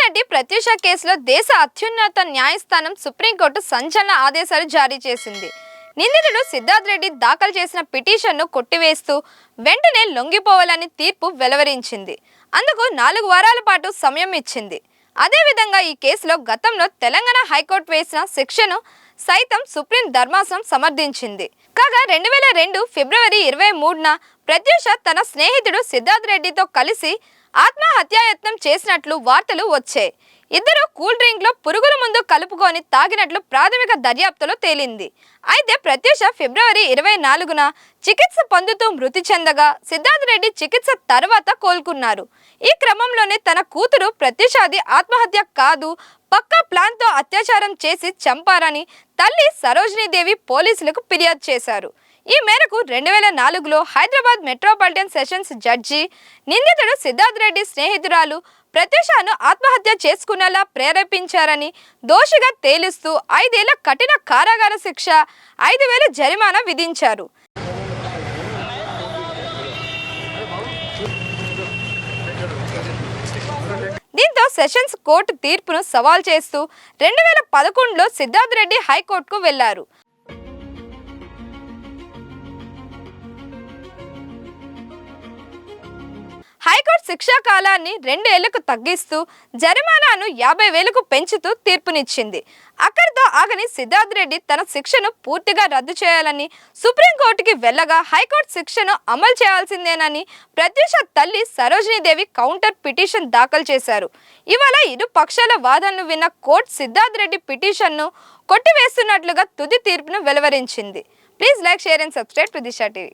నటి ప్రత్యూష కేసులో దేశ అత్యున్నత న్యాయస్థానం సుప్రీంకోర్టు సంచలన ఆదేశాలు జారీ చేసింది. నిందితుడు సిద్ధార్థ్ రెడ్డి దాఖలు చేసిన పిటిషన్ను కొట్టివేస్తూ వెంటనే లొంగిపోవాలని తీర్పు వెలువరించింది. అందుకు 4 వారాల పాటు సమయం ఇచ్చింది. అదేవిధంగా ఈ కేసులో గతంలో తెలంగాణ హైకోర్టు వేసిన శిక్షను సైతం సుప్రీం ధర్మాసనం సమర్థించింది. కాగా 2002 ఫిబ్రవరి 23న ప్రత్యూష తన స్నేహితుడు సిద్ధార్థ్ రెడ్డితో కలిసి ఆత్మహత్యాయత్నం చేసినట్లు వార్తలు వచ్చాయి. ఇద్దరు కూల్ డ్రింక్ లో పురుగుల మందు కలుపుకొని తాగినట్లు ప్రాథమిక దర్యాప్తులో తేలింది. అయితే ప్రత్యూష ఫిబ్రవరి 24న చికిత్స పొందుతూ మృతి చెందగా సిద్ధార్థ్ రెడ్డి చికిత్స తర్వాత కోలుకున్నారు. ఈ క్రమంలోనే తన కూతురు ప్రత్యూషది ఆత్మహత్య కాదు, పక్కా ప్లాన్తో అత్యాచారం చేసి చంపారని తల్లి సరోజినీదేవి పోలీసులకు ఫిర్యాదు చేశారు. ఈ మేరకు 2004లో హైదరాబాద్ మెట్రోపాలిటన్ సెషన్స్ జడ్జి నిందితుడు సిద్ధార్థ్ రెడ్డి స్నేహితురాలు ప్రత్యూషను ఆత్మహత్య చేసుకునేలా ప్రేరేపించారని దోషిగా తేలుస్తూ 5 ఏళ్ల కఠిన కారాగార శిక్ష, 5,000 జరిమానా విధించారు. దీంతో సెషన్స్ కోర్టు తీర్పును సవాల్ చేస్తూ 2011లో సిద్ధార్థ్ రెడ్డి హైకోర్టుకు వెళ్లారు. హైకోర్టు శిక్షా కాలాన్ని 2 ఏళ్లకు తగ్గిస్తూ జరిమానాను 50,000కు పెంచుతూ తీర్పునిచ్చింది. అక్కడితో ఆగని సిద్ధార్థ్ రెడ్డి తన శిక్షను పూర్తిగా రద్దు చేయాలని సుప్రీంకోర్టుకి వెళ్ళగా హైకోర్టు శిక్షను అమలు చేయాల్సిందేనని ప్రత్యూష తల్లి సరోజినీదేవి కౌంటర్ పిటిషన్ దాఖలు చేశారు. ఇవాళ ఇరు పక్షాల వాదనలు విన్న కోర్టు సిద్ధార్థ్ రెడ్డి పిటిషన్ను కొట్టివేస్తున్నట్లుగా తుది తీర్పును వెలువరించింది. Please like, share and subscribe to Disha TV.